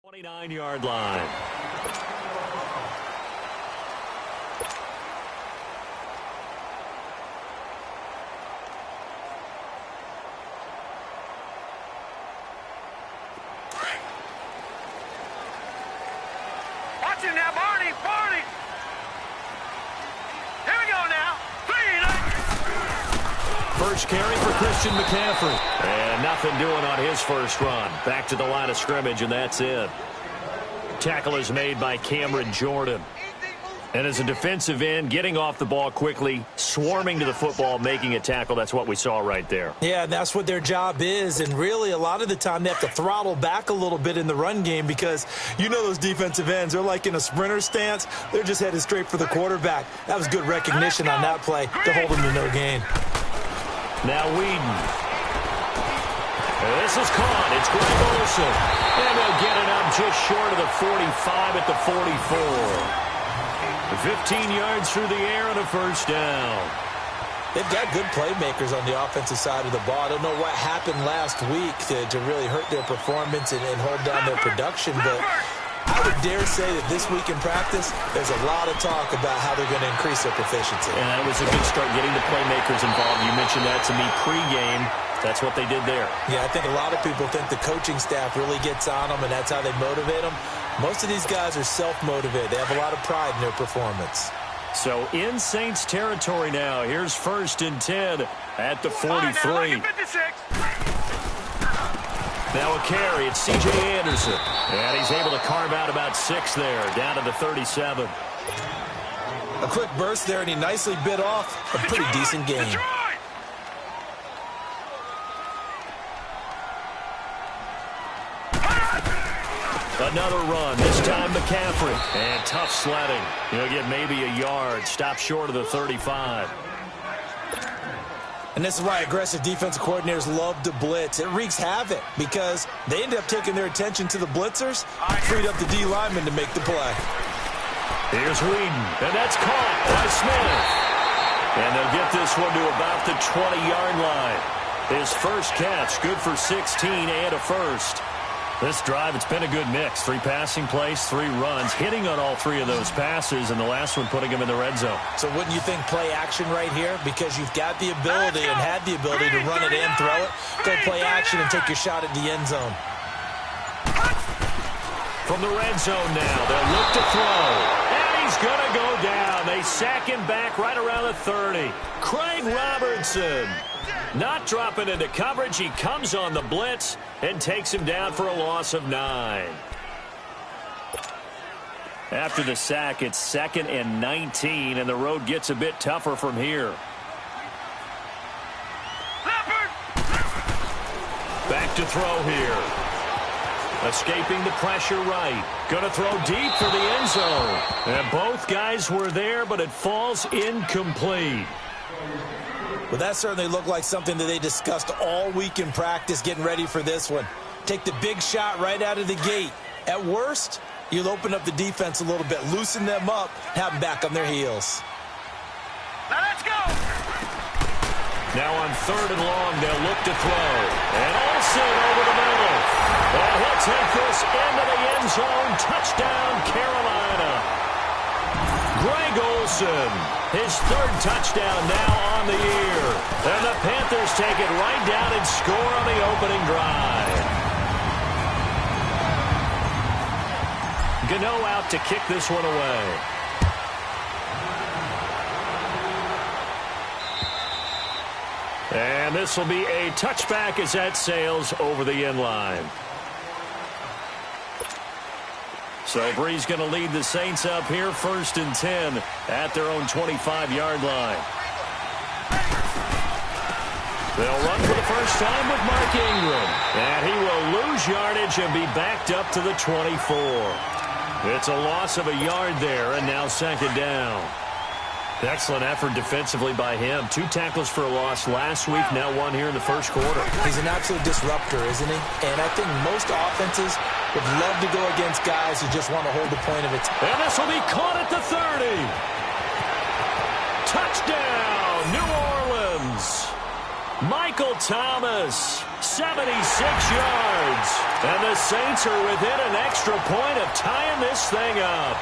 29-yard line. Watch him now, Barney! Here we go now. First carry for Christian McCaffrey. And nothing doing on his first run. Back to the line of scrimmage, and that's it. Tackle is made by Cameron Jordan. And as a defensive end, getting off the ball quickly, swarming to the football, making a tackle, that's what we saw right there. Yeah, that's what their job is. And really, a lot of the time, they have to throttle back a little bit in the run game because you know those defensive ends, they're like in a sprinter stance. They're just headed straight for the quarterback. That was good recognition on that play to hold them to no gain. Now Whedon. This is caught. It's Greg Olsen. And they'll get it up just short of the 45 at the 44. 15 yards through the air and a first down. They've got good playmakers on the offensive side of the ball. I don't know what happened last week to really hurt their performance and hold down their production, but I would dare say that this week in practice, there's a lot of talk about how they're going to increase their proficiency. And that was a good start getting the playmakers involved. You mentioned that to me pregame. That's what they did there. Yeah, I think a lot of people think the coaching staff really gets on them, and that's how they motivate them. Most of these guys are self-motivated. They have a lot of pride in their performance. So in Saints territory now. Here's 1st and 10 at the 43. Now a carry. It's C.J. Anderson. And he's able to carve out about 6 there, down to the 37. A quick burst there, and he nicely bit off a pretty decent gain. Another run, this time McCaffrey. And tough sledding. He'll get maybe a yard. Stop short of the 35. And this is why aggressive defensive coordinators love to blitz. It wreaks havoc because they end up taking their attention to the blitzers, freed up the D lineman to make the play. Here's Whedon, and that's caught by Smith. And they'll get this one to about the 20-yard line. His first catch, good for 16 and a first. This drive, it's been a good mix. 3 passing plays, 3 runs, hitting on all 3 of those passes, and the last one putting him in the red zone. So wouldn't you think play action right here? Because you've got the ability and had the ability to run it and throw it. Go play action and take your shot at the end zone. From the red zone now, they'll look to throw. And he's going to go down. They sack him back right around the 30. Craig Robertson. Not dropping into coverage. He comes on the blitz and takes him down for a loss of 9. After the sack, it's 2nd and 19, and the road gets a bit tougher from here. Back to throw here. Escaping the pressure right. Going to throw deep for the end zone. And both guys were there, but it falls incomplete. Well, that certainly looked like something that they discussed all week in practice getting ready for this one. Take the big shot right out of the gate. At worst, you'll open up the defense a little bit, loosen them up, have them back on their heels. Now let's go! Now on 3rd and long, they'll look to throw. And Olsen over the middle. And he'll take this into the end zone. Touchdown, Carolina. Greg Olsen, his 3rd touchdown now on the year. And the Panthers take it right down and score on the opening drive. Gano out to kick this one away. And this will be a touchback as that sails over the end line. So Bree's going to lead the Saints up here, 1st and 10 at their own 25-yard line. They'll run for the first time with Mark Ingram. And he will lose yardage and be backed up to the 24. It's a loss of a yard there, and now 2nd down. Excellent effort defensively by him. 2 tackles for a loss last week, now 1 here in the first quarter. He's an absolute disruptor, isn't he? And I think most offenses would love to go against guys who just want to hold the point of it. And this will be caught at the 30. Touchdown, New Orleans. Michael Thomas, 76 yards. yards. And the Saints are within an extra point of tying this thing up.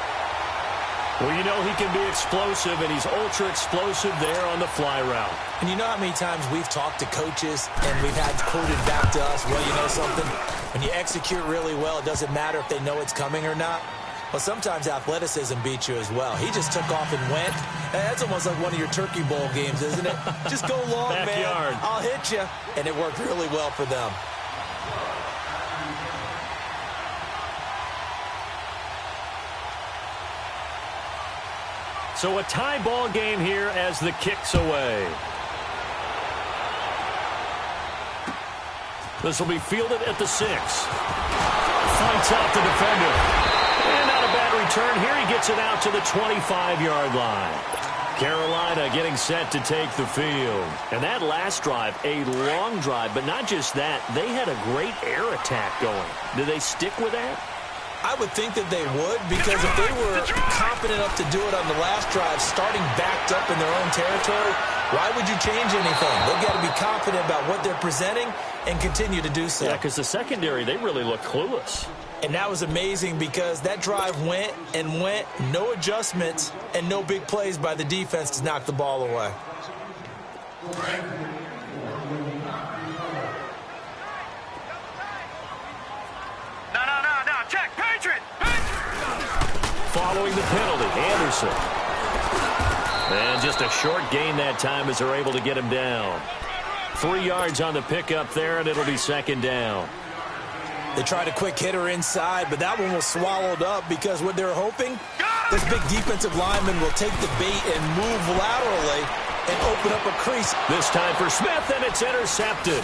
Well, you know he can be explosive, and he's ultra-explosive there on the fly route. And you know how many times we've talked to coaches and we've had quoted back to us, well, you know something? When you execute really well, it doesn't matter if they know it's coming or not. Well, sometimes athleticism beats you as well. He just took off and went. That's almost like one of your Turkey Bowl games, isn't it? Just go long, Backyard. man. I'll hit you. And it worked really well for them. So a tie ball game here as the kick's away. This will be fielded at the 6. Fights out the defender. And not a bad return. Here he gets it out to the 25-yard line. Carolina getting set to take the field. And that last drive, a long drive, but not just that. They had a great air attack going. Do they stick with that? I would think that they would, because if they were confident enough to do it on the last drive, starting backed up in their own territory, why would you change anything? They've got to be confident about what they're presenting and continue to do so. Yeah, because the secondary, they really look clueless. And that was amazing because that drive went and went, no adjustments, and no big plays by the defense to knock the ball away. No. Check. Patriot. Following the penalty, Anderson. And just a short gain that time as they're able to get him down. 3 yards on the pickup there, and it'll be second down. They tried a quick hitter inside, but that one was swallowed up because what they're hoping, this big defensive lineman will take the bait and move laterally and open up a crease. This time for Smith, and it's intercepted.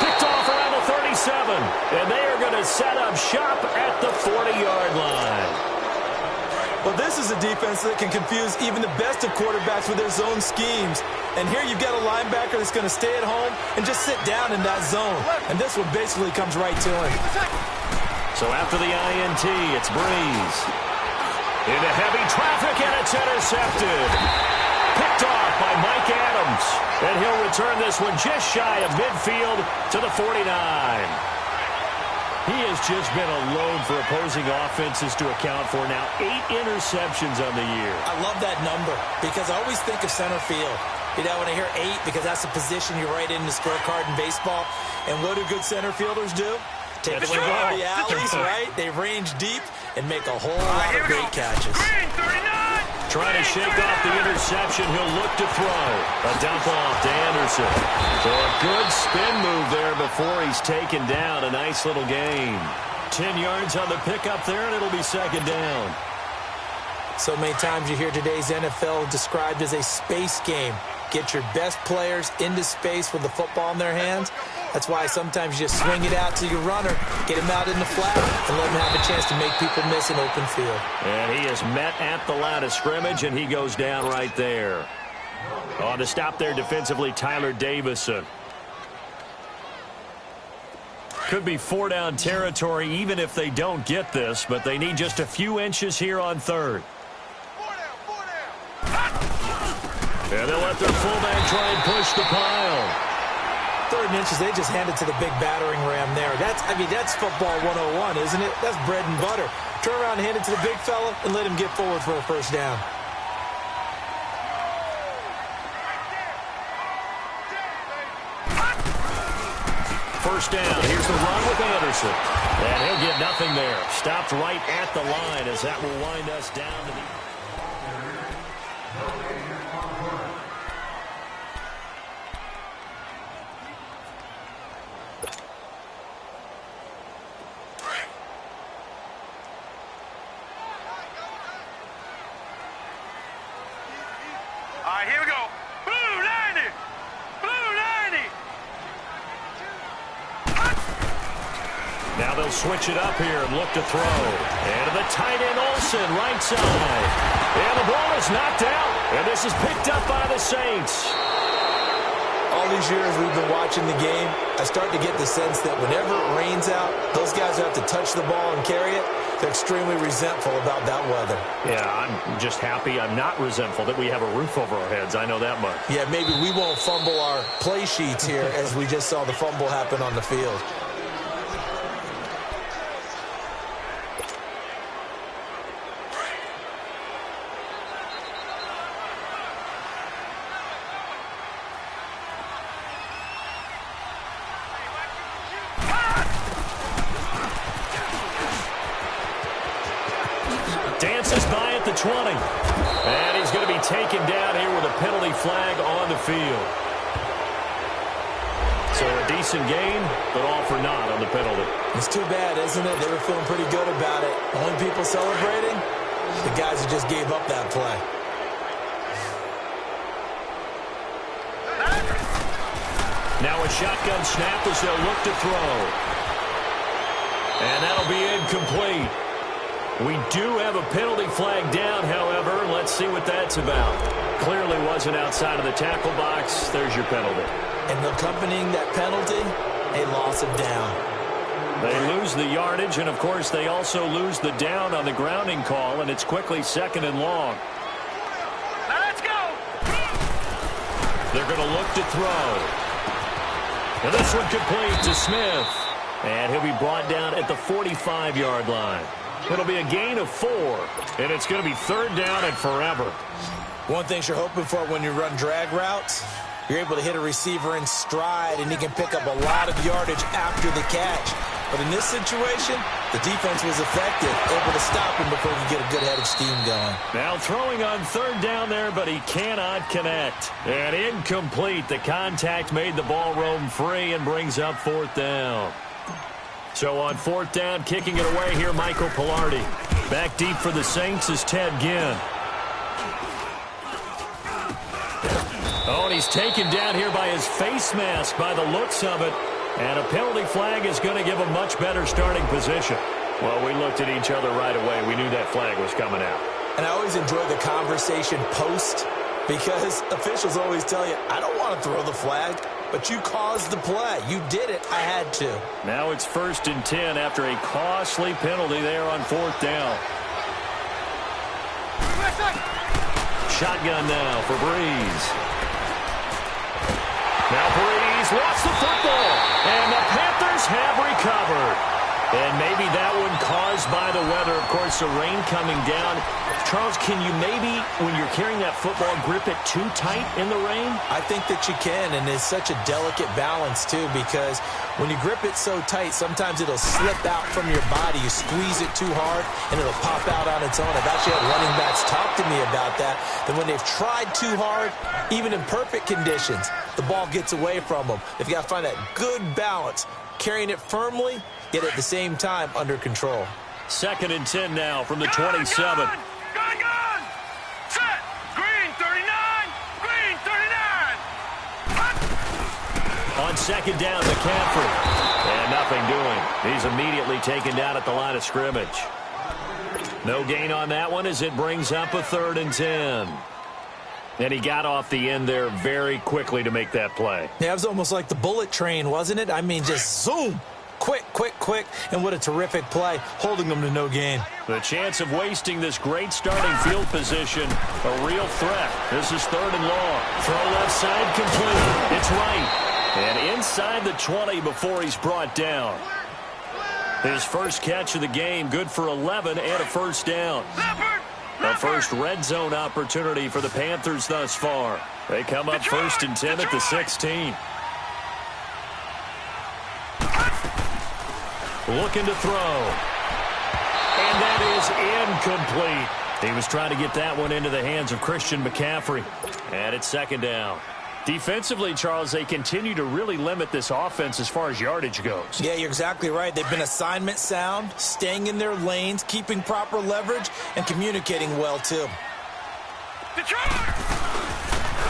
Picked off around the 37, and they are going to set up shop at the 40-yard line. Well, this is a defense that can confuse even the best of quarterbacks with their zone schemes. And here you've got a linebacker that's going to stay at home and just sit down in that zone. And this one basically comes right to him. So after the INT, it's Breeze. Into heavy traffic, and it's intercepted. Picked off by Mike Adams. And he'll return this one just shy of midfield to the 49. He has just been a load for opposing offenses to account for now. 8 interceptions on the year. I love that number because I always think of center field. You know, when I hear 8, because that's the position you write in the scorecard in baseball. And what do good center fielders do? Take one of the alleys, right? They range deep and make a whole lot of great catches. Green, 39. Trying to shake off the interception. He'll look to throw. A dump off to Anderson. So a good spin move there before he's taken down. A nice little gain. 10 yards on the pickup there, and it'll be second down. So many times you hear today's NFL described as a space game. Get your best players into space with the football in their hands. That's why sometimes you just swing it out to your runner, get him out in the flat, and let him have a chance to make people miss an open field. And he is met at the line of scrimmage, and he goes down right there. On to stop there defensively, Tyler Davison. Could be 4-down territory even if they don't get this, but they need just a few inches here on third. And they'll let their fullback try and push the pile. 3rd inches, they just hand it to the big battering ram there. That's football 101, isn't it? That's bread and butter. Turn around and hand it to the big fella and let him get forward for a first down. First down. Here's the run with Anderson. And he'll get nothing there. Stopped right at the line as that will wind us down to the... All right, here we go. Blue 90. Blue 90. Now they'll switch it up here and look to throw. And to the tight end, Olsen, right side. And the ball is knocked out. And this is picked up by the Saints. All these years we've been watching the game, I start to get the sense that whenever it rains out, those guys who have to touch the ball and carry it, they're extremely resentful about that weather. Yeah, I'm just happy I'm not resentful that we have a roof over our heads. I know that much. Yeah, maybe we won't fumble our play sheets here as we just saw the fumble happen on the field. passes by at the 20. And he's going to be taken down here with a penalty flag on the field. So a decent gain, but all for naught on the penalty. It's too bad, isn't it? They were feeling pretty good about it. Only people celebrating, the guys who just gave up that play. Now a shotgun snap as they'll look to throw. And that'll be incomplete. We do have a penalty flag down, however. Let's see what that's about. Clearly wasn't outside of the tackle box. There's your penalty. And accompanying that penalty, a loss of down. They lose the yardage, and, of course, they also lose the down on the grounding call, and it's quickly second and long. Let's go. They're going to look to throw. And this one complete to Smith. And he'll be brought down at the 45-yard line. It'll be a gain of 4, and it's going to be third down and forever. One thing you're hoping for when you run drag routes, you're able to hit a receiver in stride, and he can pick up a lot of yardage after the catch. But in this situation, the defense was effective, able to stop him before he could get a good head of steam going. Now throwing on third down there, but he cannot connect. And incomplete. The contact made the ball roam free and brings up fourth down. So on fourth down, kicking it away here, Michael Pilardi. Back deep for the Saints is Ted Ginn. Oh, and he's taken down here by his face mask by the looks of it. And a penalty flag is going to give a much better starting position. Well, we looked at each other right away. We knew that flag was coming out. And I always enjoy the conversation post because officials always tell you, I don't want to throw the flag, but you caused the play. You did it. I had to. Now it's 1st and 10 after a costly penalty there on fourth down. Shotgun now for Breeze. Now Breeze lost the football, and the Panthers have recovered. And maybe that one caused by the weather. Of course, the rain coming down. Charles, can you maybe, when you're carrying that football, grip it too tight in the rain? I think that you can, and it's such a delicate balance, too, because when you grip it so tight, sometimes it'll slip out from your body. You squeeze it too hard, and it'll pop out on its own. I've actually had running backs talk to me about that when they've tried too hard, even in perfect conditions, the ball gets away from them. They've got to find that good balance, carrying it firmly, yet at the same time under control. 2nd and 10 now from the 27. Gun! Set! Green 39! Green 39! On 2nd down, McCaffrey. And nothing doing. He's immediately taken down at the line of scrimmage. No gain on that one as it brings up a 3rd and 10. And he got off the end there very quickly to make that play. Yeah, it was almost like the bullet train, wasn't it? I mean, just zoom. Quick, quick, quick. And what a terrific play, holding them to no gain. The chance of wasting this great starting field position, a real threat. This is 3rd and long. Throw left side complete. It's right. And inside the 20 before he's brought down. His first catch of the game, good for 11 and a first down. A first red zone opportunity for the Panthers thus far. They come up 1st and 10 at the 16. Looking to throw. And that is incomplete. He was trying to get that one into the hands of Christian McCaffrey. And it's 2nd down. Defensively, Charles, they continue to really limit this offense as far as yardage goes. Yeah, you're exactly right. They've been assignment sound, staying in their lanes, keeping proper leverage, and communicating well, too.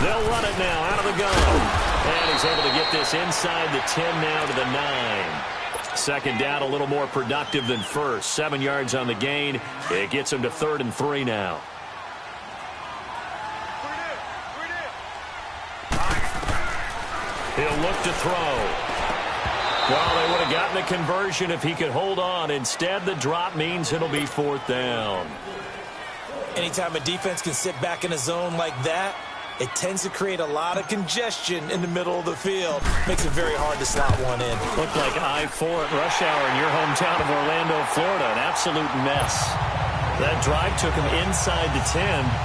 They'll run it now out of the gun. And he's able to get this inside the 10 now to the 9. 2nd down, a little more productive than first. 7 yards on the gain. It gets him to 3rd and 3 now. He'll look to throw. Well, they would have gotten the conversion if he could hold on. Instead, the drop means it'll be 4th down. Anytime a defense can sit back in a zone like that, it tends to create a lot of congestion in the middle of the field. Makes it very hard to slot one in. Looked like I-4 at rush hour in your hometown of Orlando, Florida. An absolute mess. That drive took him inside the 10.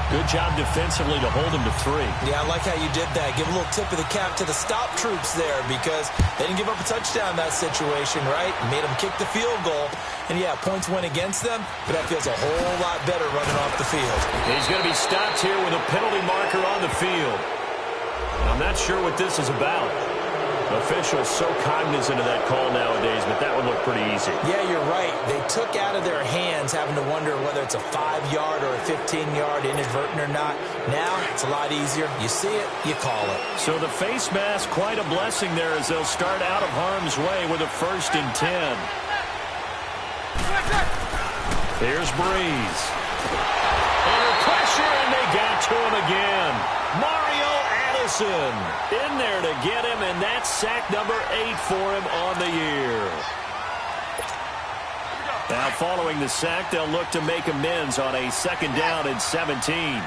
Good job defensively to hold him to 3. Yeah, I like how you did that. Give a little tip of the cap to the stop troops there because they didn't give up a touchdown in that situation, right? Made them kick the field goal. And, yeah, points went against them, but that feels a whole lot better running off the field. He's going to be stopped here with a penalty marker on the field. I'm not sure what this is about. Officials so cognizant of that call nowadays, but that one looked pretty easy. Yeah, you're right. They took out of their hands having to wonder whether it's a 5-yard or a 15-yard inadvertent or not. Now, it's a lot easier. You see it, you call it. So the face mask, quite a blessing there as they'll start out of harm's way with a 1st and 10. Here's Breeze. Under pressure, and they got to him again. Mario Addison in there to get him, and that's sack number 8 for him on the year. Now, following the sack, they'll look to make amends on a 2nd down and 17.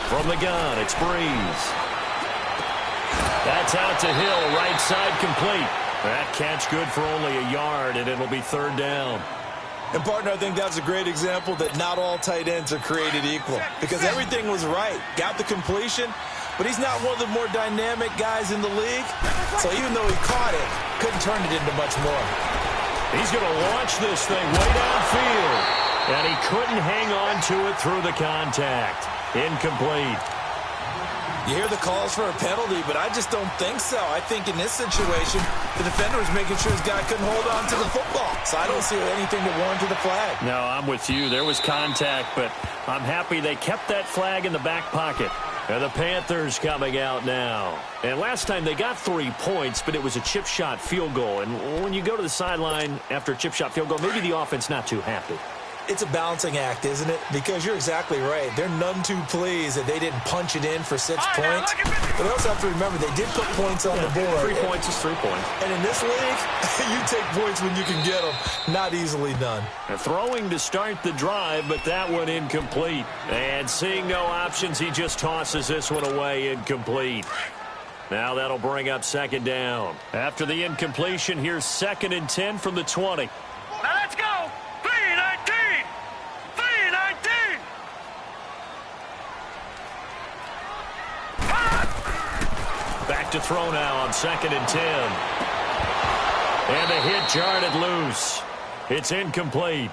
From the gun, it's Breeze. That's out to Hill, right side complete. That catch good for only a yard, and it'll be 3rd down. And, partner, I think that's a great example that not all tight ends are created equal because everything was right. Got the completion, but he's not one of the more dynamic guys in the league. So even though he caught it, couldn't turn it into much more. He's going to launch this thing way downfield, and he couldn't hang on to it through the contact. Incomplete. You hear the calls for a penalty, but I just don't think so. I think in this situation, the defender was making sure his guy couldn't hold on to the football. So I don't see anything to warrant the flag. No, I'm with you. There was contact, but I'm happy they kept that flag in the back pocket. And the Panthers coming out now. And last time they got 3 points, but it was a chip shot field goal. And when you go to the sideline after a chip shot field goal, maybe the offense not too happy. It's a balancing act, isn't it? Because you're exactly right. They're none too pleased that they didn't punch it in for 6 points. But they also have to remember they did put points on the board. 3 points is 3 points. And in this league, you take points when you can get them. Not easily done. Throwing to start the drive, but that one incomplete. And seeing no options, he just tosses this one away incomplete. Now that'll bring up 2nd down. After the incompletion, here's 2nd and 10 from the 20. Now let's go. 3-19. 3-19. Back to throw now on 2nd and 10. And the hit jarred it loose. It's incomplete.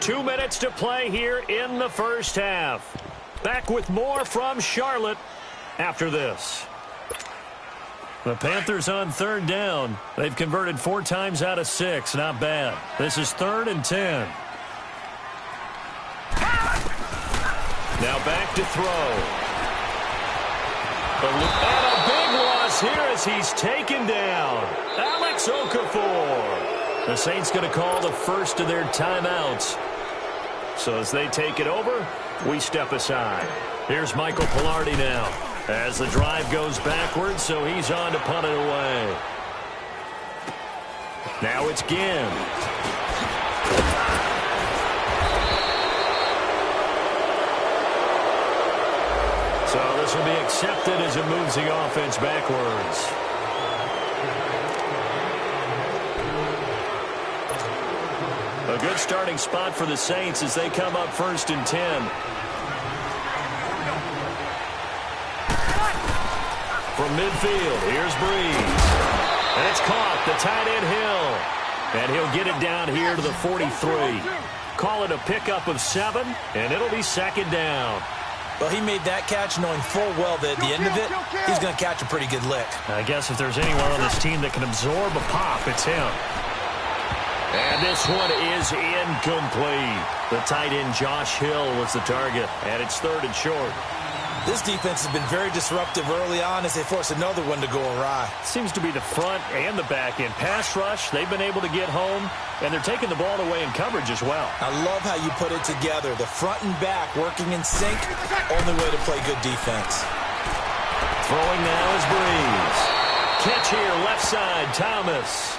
2 minutes to play here in the first half. Back with more from Charlotte after this. The Panthers on 3rd down. They've converted 4 times out of 6. Not bad. This is 3rd and 10. Now back to throw. And a big loss here as he's taken down. Alex Okafor. The Saints going to call the first of their timeouts. So as they take it over, we step aside. Here's Michael Pilardi now as the drive goes backwards, so he's on to punt it away. Now it's Ginn. So this will be accepted as it moves the offense backwards. A good starting spot for the Saints as they come up 1st and 10. From midfield, here's Breeze. And it's caught, the tight end Hill. And he'll get it down here to the 43. Call it a pickup of 7, and it'll be 2nd down. Well, he made that catch knowing full well that at the end of it, he's going to catch a pretty good lick. I guess if there's anyone on this team that can absorb a pop, it's him. And this one is incomplete. The tight end Josh Hill was the target, and it's 3rd and short. This defense has been very disruptive early on as they force another one to go awry. Seems to be the front and the back end. Pass rush, they've been able to get home, and they're taking the ball away in coverage as well. I love how you put it together. The front and back working in sync, only way to play good defense. Throwing now is Breeze. Catch here, left side, Thomas.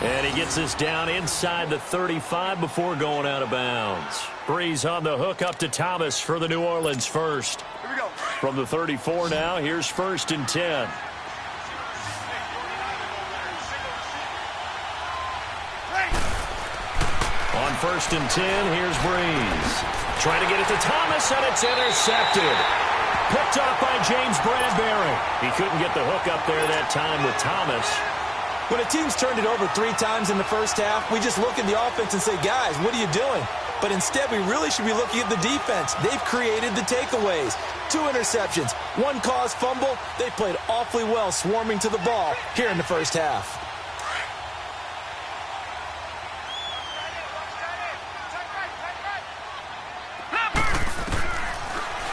And he gets this down inside the 35 before going out of bounds. Breeze on the hook up to Thomas for the New Orleans first. Here we go. From the 34 now, here's 1st and 10. 1st and 10. Here's Breeze. Trying to get it to Thomas, and it's intercepted. Picked off by James Bradbury. He couldn't get the hook up there that time with Thomas. When a team's turned it over 3 times in the first half, we just look at the offense and say, guys, what are you doing? But instead, we really should be looking at the defense. They've created the takeaways. 2 interceptions, 1 caused fumble. They played awfully well swarming to the ball here in the first half.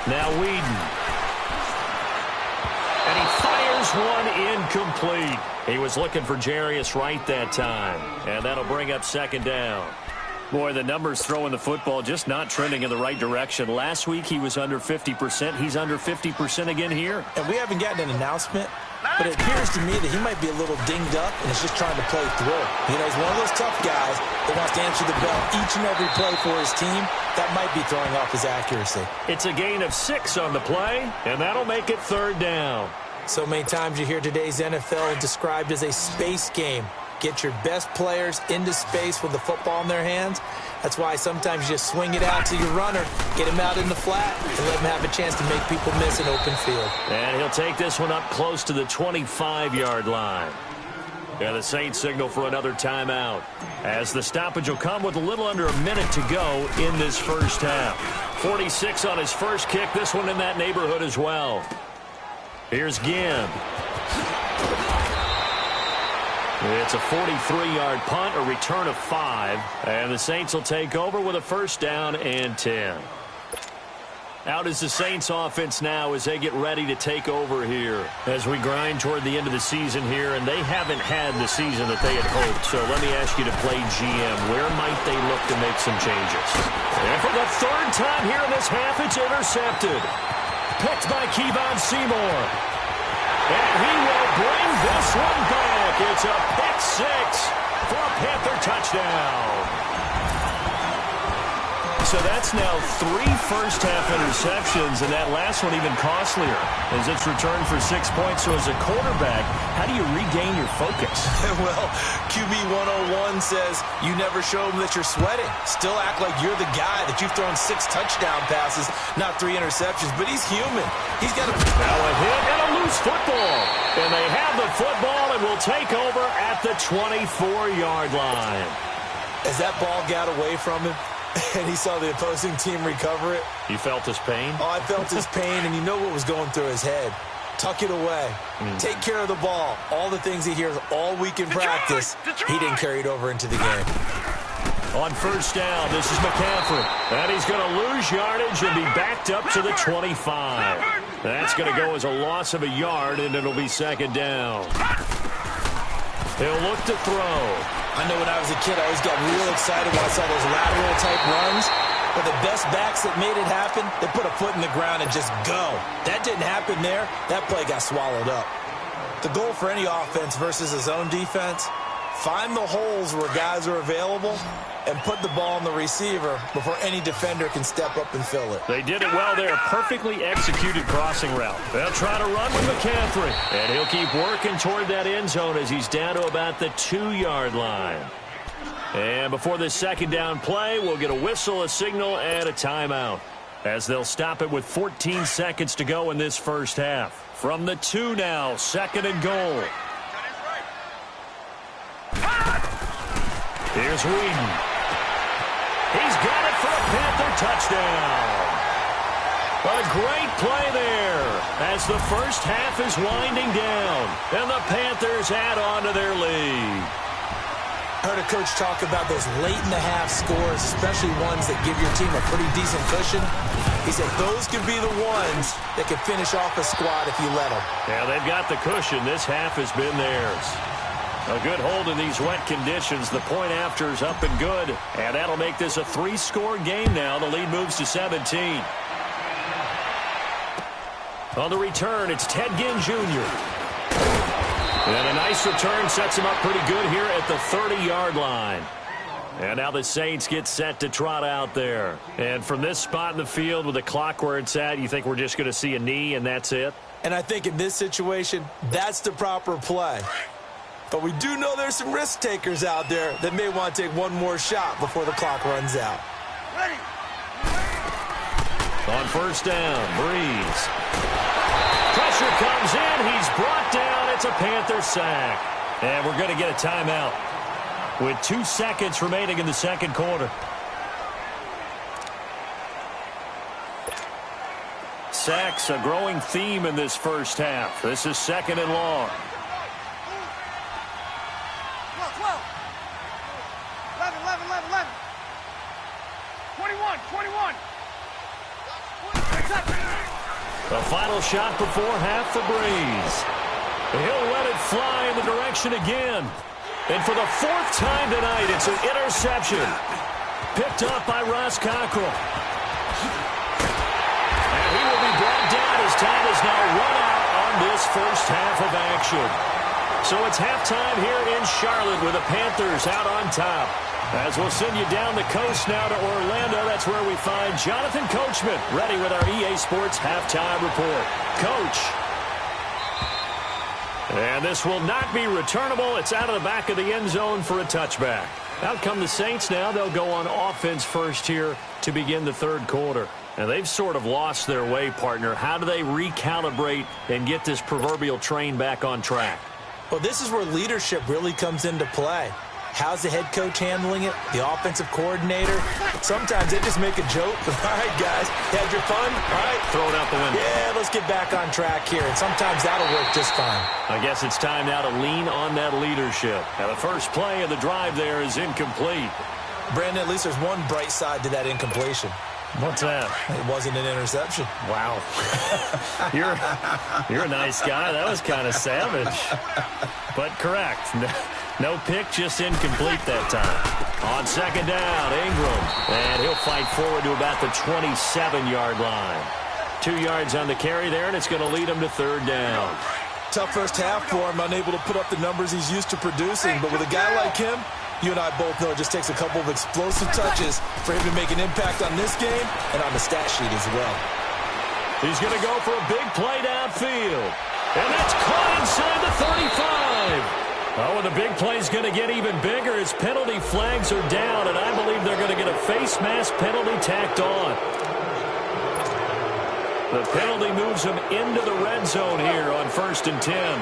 Now Whedon. And he fires one incomplete. He was looking for Jarius Wright that time. And that'll bring up 2nd down. Boy, the numbers throwing the football just not trending in the right direction. Last week he was under 50%. He's under 50% again here. And we haven't gotten an announcement, but it appears to me that he might be a little dinged up and is just trying to play through. You know, he's one of those tough guys that wants to answer the bell each and every play for his team. That might be throwing off his accuracy. It's a gain of 6 on the play, and that'll make it 3rd down. So many times you hear today's NFL described as a space game. Get your best players into space with the football in their hands. That's why sometimes you just swing it out to your runner, get him out in the flat, and let him have a chance to make people miss an open field. And he'll take this one up close to the 25-yard line. And the Saints signal for another timeout, as the stoppage will come with a little under a minute to go in this first half. 46 on his first kick, this one in that neighborhood as well. Here's Ginn. It's a 43-yard punt, a return of 5, and the Saints will take over with a 1st down and 10. Out is the Saints offense now as they get ready to take over here as we grind toward the end of the season here, and they haven't had the season that they had hoped. So let me ask you to play GM. Where might they look to make some changes? And for the 3rd time here in this half, it's intercepted. Picked by Kevon Seymour. And he will bring this one back. It's a pick 6 for a Panther touchdown. So that's now 3 first-half interceptions, and that last one even costlier as it's returned for 6 points. So as a quarterback, how do you regain your focus? Well, QB 101 says you never show them that you're sweating. Still act like you're the guy, that you've thrown 6 touchdown passes, not 3 interceptions. But he's human. He's got a... Now a hit and a loose football. And they have the football and will take over at the 24-yard line. As that ball got away from him, and he saw the opposing team recover it. You felt his pain? Oh, I felt his pain, and you know what was going through his head. Tuck it away. Take care of the ball. All the things he hears all week in practice, he didn't carry it over into the game. On 1st down, this is McCaffrey. And he's going to lose yardage and be backed up to the 25. That's going to go as a loss of a yard, and it'll be 2nd down. He'll look to throw. I know when I was a kid, I always got real excited when I saw those lateral-type runs. But the best backs that made it happen, they put a foot in the ground and just go. That didn't happen there. That play got swallowed up. The goal for any offense versus his own defense, find the holes where guys are available and put the ball on the receiver before any defender can step up and fill it. They did it well there. Perfectly executed crossing route. They'll try to run with McCaffrey. And he'll keep working toward that end zone as he's down to about the 2-yard line. And before this 2nd down play, we'll get a whistle, a signal, and a timeout, as they'll stop it with 14 seconds to go in this first half. From the 2 now, 2nd and goal. Here's Whedon. He's got it for a Panther touchdown. A great play there as the first half is winding down, and the Panthers add on to their lead. I heard a coach talk about those late-in-the-half scores, especially ones that give your team a pretty decent cushion. He said those could be the ones that can finish off a squad if you let them. Yeah, they've got the cushion. This half has been theirs. A good hold in these wet conditions. The point after is up and good. And that'll make this a 3-score game now. The lead moves to 17. On the return, it's Ted Ginn Jr. And a nice return sets him up pretty good here at the 30-yard line. And now the Saints get set to trot out there. And from this spot in the field with the clock where it's at, you think we're just going to see a knee and that's it? And I think in this situation, that's the proper play. But we do know there's some risk takers out there that may want to take one more shot before the clock runs out. Ready. On first down, Breeze. Pressure comes in. He's brought down. It's a Panther sack. And we're going to get a timeout with 2 seconds remaining in the second quarter. Sacks, a growing theme in this first half. This is second and long. 12. 11. 21. The final shot before half for Breeze. He'll let it fly in the direction again. And for the 4th time tonight, it's an interception. Picked up by Ross Cockrell. And he will be brought down as time is now run out on this first half of action. So it's halftime here in Charlotte with the Panthers out on top. As we'll send you down the coast now to Orlando, that's where we find Jonathan Coachman ready with our EA Sports halftime report. Coach. And this will not be returnable. It's out of the back of the end zone for a touchback. Out come the Saints now. They'll go on offense first here to begin the third quarter. And they've sort of lost their way, partner. How do they recalibrate and get this proverbial train back on track? Well, this is where leadership really comes into play. How's the head coach handling it? The offensive coordinator? Sometimes they just make a joke. All right, guys, you had your fun? All right. Throw it out the window. Yeah, let's get back on track here. And sometimes that'll work just fine. I guess it's time now to lean on that leadership. Now, the first play of the drive there is incomplete. Brandon, at least there's one bright side to that incompletion. What's that? It wasn't an interception. Wow. You're a nice guy. That was kind of savage. But correct. No pick, just incomplete that time. On second down, Ingram. And he'll fight forward to about the 27-yard line. 2 yards on the carry there, and it's going to lead him to third down. Tough first half for him, unable to put up the numbers he's used to producing. But with a guy like him, you and I both know it just takes a couple of explosive touches for him to make an impact on this game and on the stat sheet as well. He's going to go for a big play downfield. And that's caught inside the 35. Oh, and the big play's going to get even bigger as penalty flags are down, and I believe they're going to get a face mask penalty tacked on. The penalty moves him into the red zone here on 1st and 10.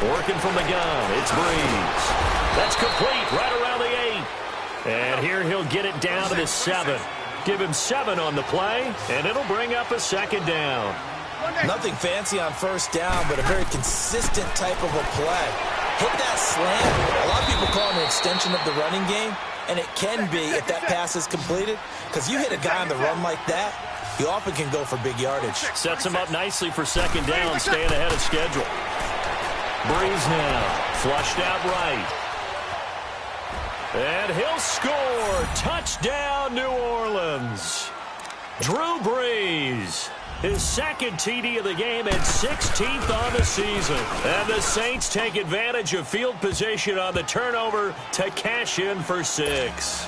Working from the gun, it's Breeze. That's complete right around the 8. And here he'll get it down to the 7. Give him 7 on the play, and it'll bring up a second down. Nothing fancy on first down, but a very consistent type of a play. Hit that slant. A lot of people call it an extension of the running game, and it can be if that pass is completed, because you hit a guy on the run like that, you often can go for big yardage. Sets him up nicely for second down, staying ahead of schedule. Breeze now, flushed out right. And he'll score. Touchdown, New Orleans. Drew Brees, his second TD of the game and 16th on the season. And the Saints take advantage of field position on the turnover to cash in for 6.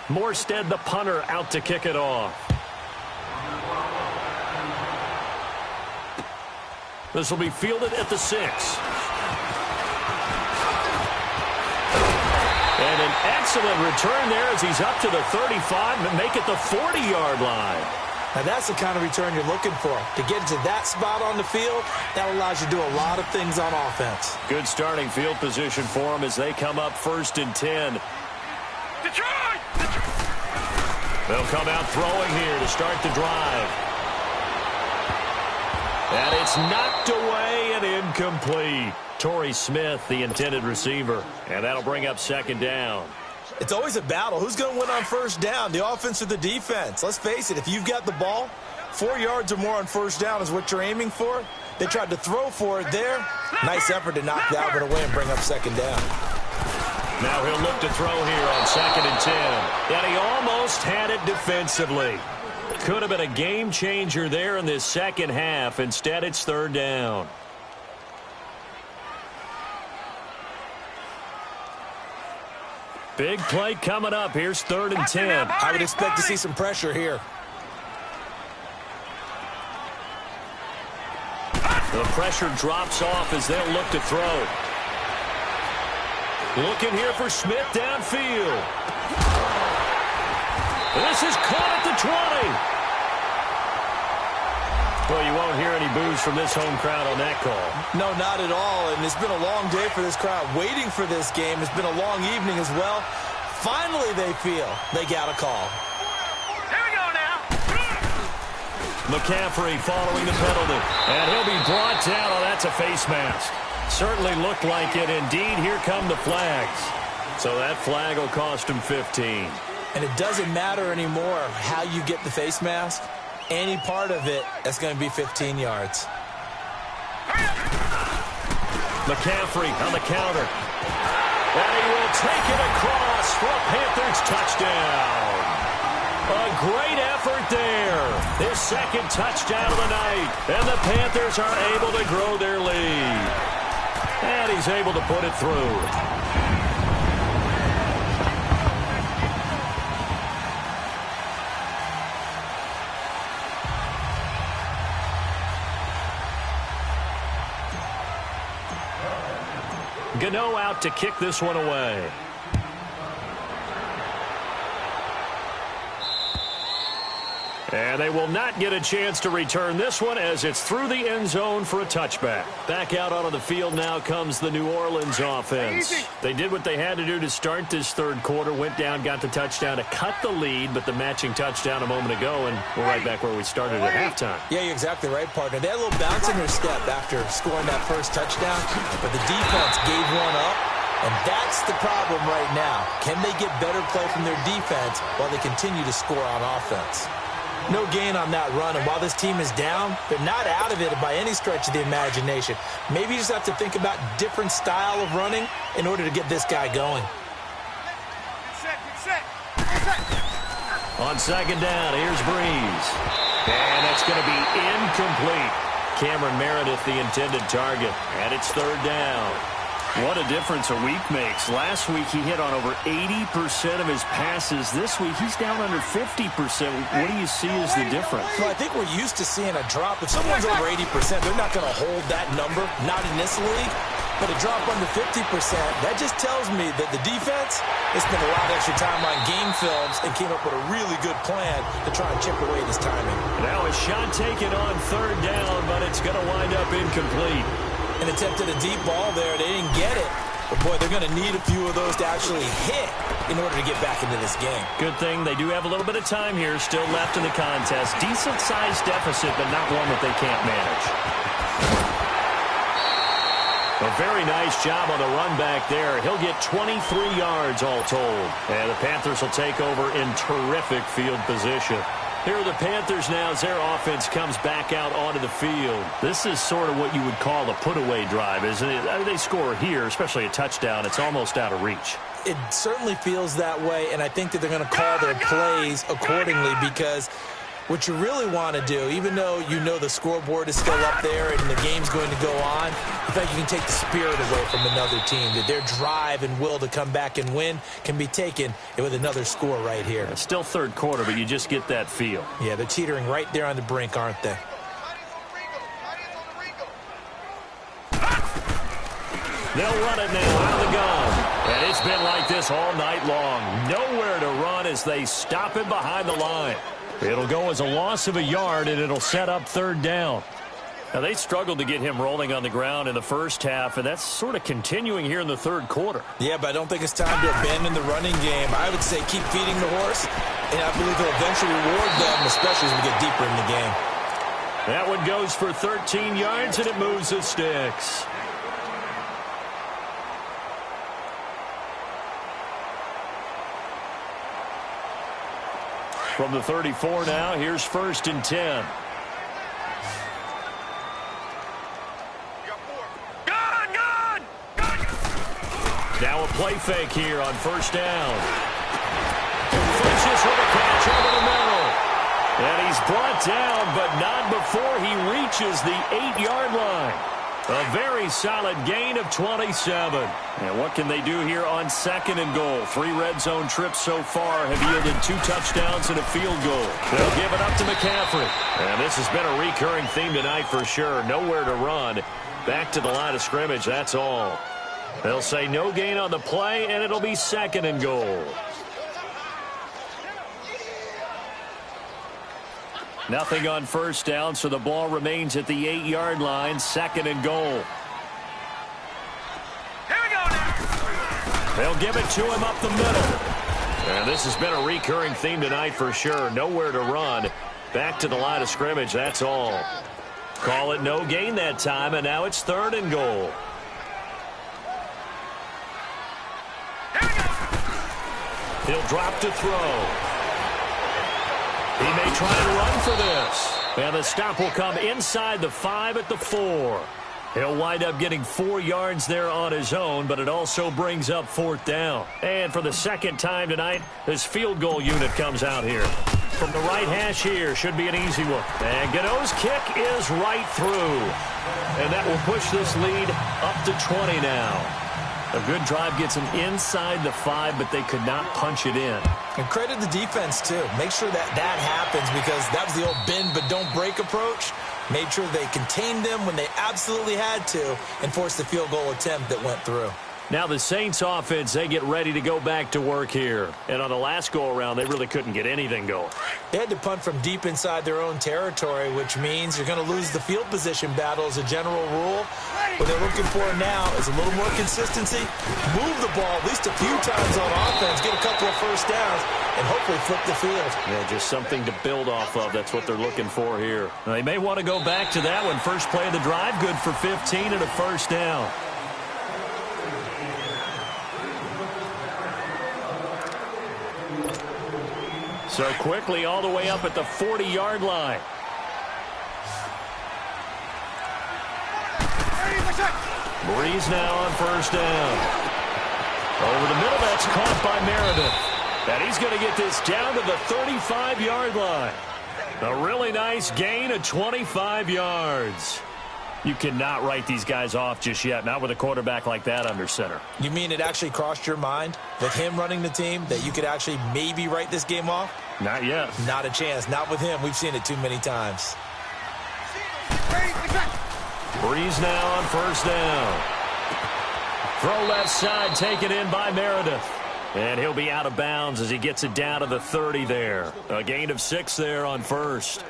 Morstead, the punter, out to kick it off. This will be fielded at the 6. And an excellent return there as he's up to the 35 and make it the 40-yard line. Now that's the kind of return you're looking for. To get into that spot on the field, that allows you to do a lot of things on offense. Good starting field position for him as they come up 1st and 10. Detroit! They'll come out throwing here to start the drive. And it's knocked away and incomplete. Torrey Smith, the intended receiver. And that'll bring up second down. It's always a battle. Who's going to win on first down, the offense or the defense? Let's face it, if you've got the ball, 4 yards or more on first down is what you're aiming for. They tried to throw for it there. Nice effort to knock that one away and bring up second down. Now he'll look to throw here on 2nd and 10. And he almost had it defensively. Could have been a game changer there in this second half. Instead, it's third down. Big play coming up. Here's 3rd and 10. I would expect to see some pressure here. The pressure drops off as they'll look to throw. Looking here for Smith downfield. This is caught at the 20. Well, you won't hear any boos from this home crowd on that call. No, not at all. And it's been a long day for this crowd waiting for this game. It's been a long evening as well. Finally, they feel they got a call. Here we go now. McCaffrey following the penalty. And he'll be brought down. Oh, that's a face mask. Certainly looked like it. Indeed, here come the flags. So that flag will cost him 15. And it doesn't matter anymore how you get the face mask. Any part of it, that's going to be 15 yards. McCaffrey on the counter. And he will take it across for a Panthers touchdown. A great effort there. His 2nd touchdown of the night. And the Panthers are able to grow their lead. And he's able to put it through. Gano out to kick this one away. And they will not get a chance to return this one as it's through the end zone for a touchback. Back out onto the field now comes the New Orleans offense. They did what they had to do to start this 3rd quarter. Went down, got the touchdown to cut the lead, but the matching touchdown a moment ago, and we're right back where we started at halftime. Yeah, you're exactly right, partner. They had a little bounce in their step after scoring that first touchdown, but the defense gave one up, and that's the problem right now. Can they get better play from their defense while they continue to score on offense? No gain on that run, and while this team is down, they're not out of it by any stretch of the imagination. Maybe you just have to think about different style of running in order to get this guy going. On 2nd down, here's Breeze. And that's going to be incomplete. Cameron Meredith, the intended target, and it's 3rd down. What a difference a week makes. Last week, he hit on over 80% of his passes. This week, he's down under 50%. What do you see as the difference? Well, I think we're used to seeing a drop. If someone's over 80%, they're not going to hold that number, not in this league. But a drop under 50%, that just tells me that the defense has spent a lot of extra time on game films and came up with a really good plan to try and chip away this timing. Now a shot taken on 3rd down, but it's going to wind up incomplete. An attempt at a deep ball there. They didn't get it. But, boy, they're going to need a few of those to actually hit in order to get back into this game. Good thing they do have a little bit of time here still left in the contest. Decent-sized deficit, but not one that they can't manage. A very nice job on the run back there. He'll get 23 yards all told. And the Panthers will take over in terrific field position. Here are the Panthers now as their offense comes back out onto the field. This is sort of what you would call a put-away drive, isn't it? I mean, they score here, especially a touchdown. It's almost out of reach. It certainly feels that way, and I think that they're going to call their plays accordingly because what you really want to do, even though you know the scoreboard is still up there and the game's going to go on, in fact, you can take the spirit away from another team, that their drive and will to come back and win can be taken with another score right here. It's still 3rd quarter, but you just get that feel. Yeah, they're teetering right there on the brink, aren't they? They'll run it now out of the gun. And it's been like this all night long. Nowhere to run as they stop him behind the line. It'll go as a loss of a yard, and it'll set up 3rd down. Now, they struggled to get him rolling on the ground in the first half, and that's sort of continuing here in the 3rd quarter. Yeah, but I don't think it's time to abandon the running game. I would say keep feeding the horse, and I believe they'll eventually reward them, especially as we get deeper in the game. That one goes for 13 yards, and it moves the sticks. From the 34 now, here's 1st and 10. Now a play fake here on 1st down. Fishes with a catch over the middle. And he's brought down, but not before he reaches the 8-yard line. A very solid gain of 27. And what can they do here on 2nd and goal? 3 red zone trips so far have yielded 2 touchdowns and a field goal. They'll give it up to McCaffrey. And this has been a recurring theme tonight for sure. Nowhere to run. Back to the line of scrimmage, that's all. They'll say no gain on the play, and it'll be 2nd and goal. Nothing on first down, so the ball remains at the 8-yard line. 2nd and goal. Here we go now. They'll give it to him up the middle. And this has been a recurring theme tonight for sure. Nowhere to run. Back to the line of scrimmage, that's all. Call it no gain that time, and now it's 3rd and goal. Here we go. He'll drop to throw. He may try and run for this. And the stop will come inside the 5 at the 4. He'll wind up getting 4 yards there on his own, but it also brings up 4th down. And for the 2nd time tonight, this field goal unit comes out here. From the right hash here, should be an easy one. And Gano's kick is right through. And that will push this lead up to 20 now. A good drive gets them inside the 5, but they could not punch it in. And credit the defense, too. Make sure that happens, because that was the old bend but don't break approach. Made sure they contained them when they absolutely had to and forced the field goal attempt that went through. Now the Saints offense, they get ready to go back to work here. And on the last go-around, they really couldn't get anything going. They had to punt from deep inside their own territory, which means you're going to lose the field position battle as a general rule. What they're looking for now is a little more consistency, move the ball at least a few times on offense, get a couple of first downs, and hopefully flip the field. Yeah, just something to build off of. That's what they're looking for here. Now, they may want to go back to that one. First play of the drive, good for 15 and a first down. So quickly all the way up at the 40-yard line. Breeze now on first down. Over the middle, that's caught by Meredith. And he's going to get this down to the 35-yard line. A really nice gain of 25 yards. You cannot write these guys off just yet, not with a quarterback like that under center. You mean it actually crossed your mind with him running the team that you could actually maybe write this game off? Not yet. Not a chance. Not with him. We've seen it too many times. Breeze now on first down. Throw left side, taken in by Meredith. And he'll be out of bounds as he gets it down to the 30 there. A gain of 6 there on first.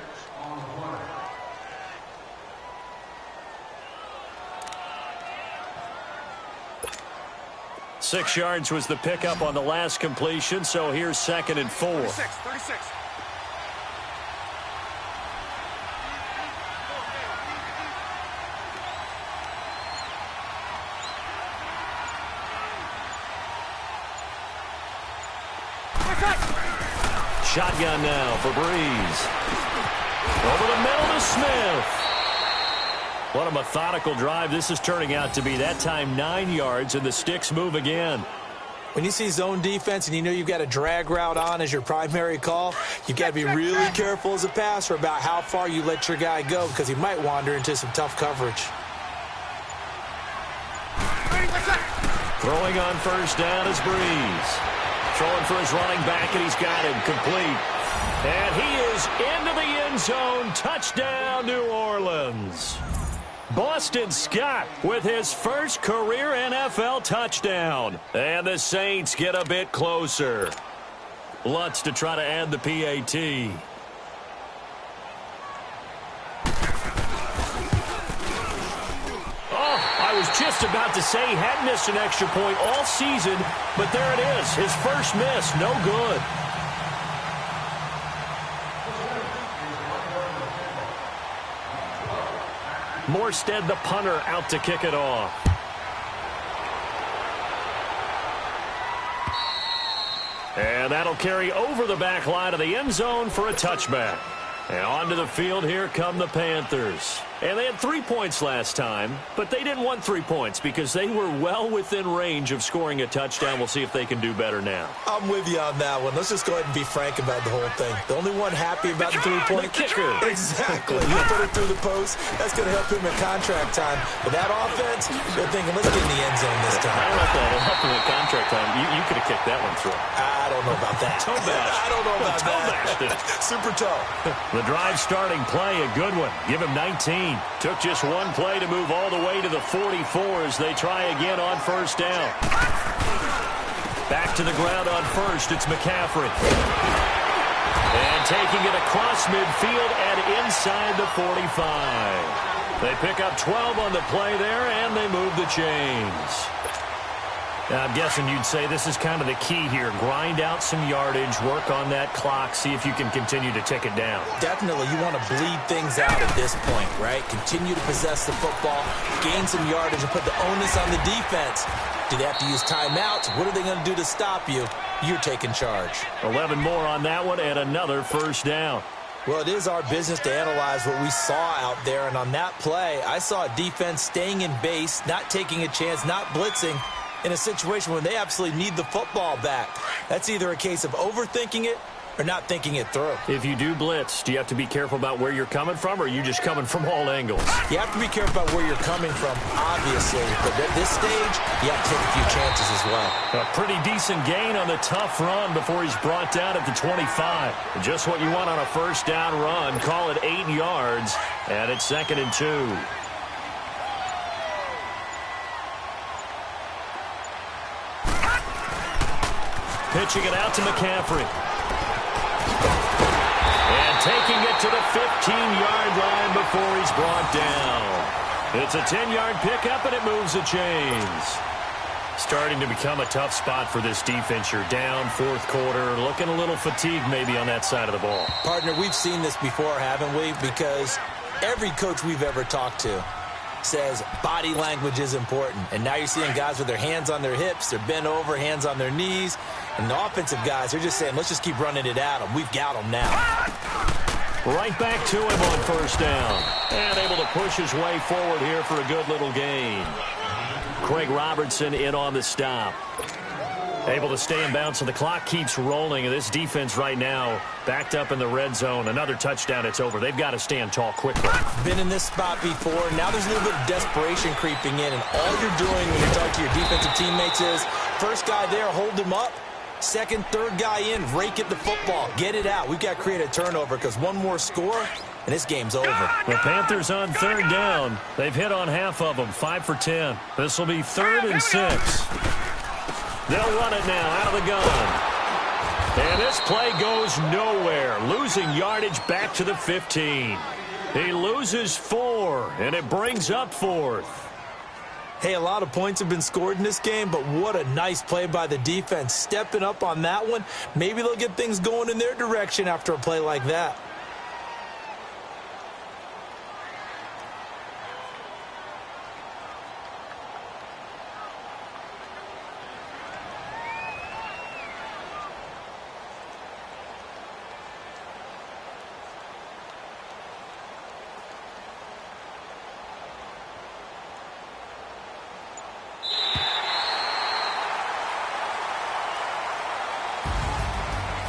Six yards was the pickup on the last completion, so here's 2nd and 4. 36. Shotgun now for Breeze. Over the middle to Smith. What a methodical drive this is turning out to be. That time 9 yards, and the sticks move again. When you see zone defense and you know you've got a drag route on as your primary call, you've got to be really careful as a passer about how far you let your guy go, because he might wander into some tough coverage. Throwing on first down is Breeze. Throwing for his running back, and he's got him complete. And he is into the end zone. Touchdown, New Orleans. Boston Scott with his first career NFL touchdown. And the Saints get a bit closer. Lutz to try to add the PAT. Oh, I was just about to say he had missed an extra point all season, but there it is. His first miss, no good. Morstead, the punter, out to kick it off. And that'll carry over the back line of the end zone for a touchback. And onto the field, here come the Panthers. And they had 3 points last time, but they didn't want 3 points because they were well within range of scoring a touchdown. We'll see if they can do better now. I'm with you on that one. Let's just go ahead and be frank about the whole thing. The only one happy about the 3-point kicker. Exactly. You put it through the post. That's going to help him in contract time. But that offense, they're thinking, let's get in the end zone this time. I don't know if that'll help him in contract time. You could have kicked that one through. I don't know about that. Toe bash. I don't know about toe bashed it. Super toe. The drive starting play, a good one. Give him 19. Took just one play to move all the way to the 44 as they try again on first down. Back to the ground on first, it's McCaffrey. And taking it across midfield and inside the 45. They pick up 12 on the play there, and they move the chains. Now, I'm guessing you'd say this is kind of the key here. Grind out some yardage, work on that clock, see if you can continue to tick it down. Definitely, you want to bleed things out at this point, right? Continue to possess the football, gain some yardage, and put the onus on the defense. Do they have to use timeouts? What are they going to do to stop you? You're taking charge. 11 more on that one and another first down. Well, it is our business to analyze what we saw out there, and on that play, I saw a defense staying in base, not taking a chance, not blitzing, in a situation where they absolutely need the football back. That's either a case of overthinking it or not thinking it through. If you do blitz, do you have to be careful about where you're coming from, or are you just coming from all angles? You have to be careful about where you're coming from, obviously, but at this stage, you have to take a few chances as well. A pretty decent gain on the tough run before he's brought down at the 25. Just what you want on a first down run. Call it 8 yards, and it's 2nd and 2. Pitching it out to McCaffrey. And taking it to the 15-yard line before he's brought down. It's a 10-yard pickup, and it moves the chains. Starting to become a tough spot for this defense. You're down, 4th quarter, looking a little fatigued maybe on that side of the ball. Partner, we've seen this before, haven't we? Because every coach we've ever talked to says body language is important. And now you're seeing guys with their hands on their hips, they're bent over, hands on their knees. And the offensive guys, they're just saying, let's just keep running it at them. We've got them now. Right back to him on first down. And able to push his way forward here for a good little gain. Craig Robertson in on the stop. Able to stay in bounds, so the clock keeps rolling. And this defense right now backed up in the red zone. Another touchdown, it's over. They've got to stand tall quickly. Been in this spot before. Now there's a little bit of desperation creeping in. And all you're doing when you talk to your defensive teammates is, first guy there, hold him up. Second, third guy in, rake at the football. Get it out. We've got to create a turnover because one more score, and this game's over. The Panthers on 3rd down. They've hit on half of them, 5 for 10. This will be 3rd and 6. They'll run it now out of the gun. And this play goes nowhere. Losing yardage back to the 15. He loses 4, and it brings up 4th. Hey, a lot of points have been scored in this game, but what a nice play by the defense. Stepping up on that one. Maybe they'll get things going in their direction after a play like that.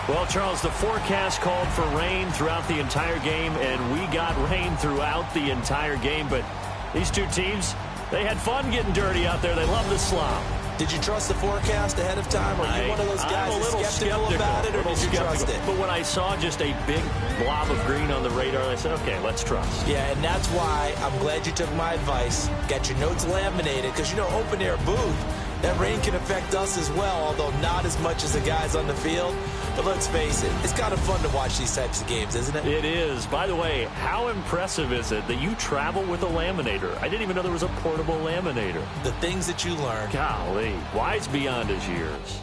Well, Charles, the forecast called for rain throughout the entire game, and we got rain throughout the entire game. But these two teams, they had fun getting dirty out there. They love the slop. Did you trust the forecast ahead of time? Are you one of those guys that's skeptical about it, or did you trust it? But when I saw just a big blob of green on the radar, I said, okay, let's trust. Yeah, and that's why I'm glad you took my advice. Got your notes laminated, because, you know, open-air booth, that rain can affect us as well, although not as much as the guys on the field. But let's face it, it's kind of fun to watch these types of games, isn't it? It is. By the way, how impressive is it that you travel with a laminator? I didn't even know there was a portable laminator. The things that you learn. Golly, wise beyond his years.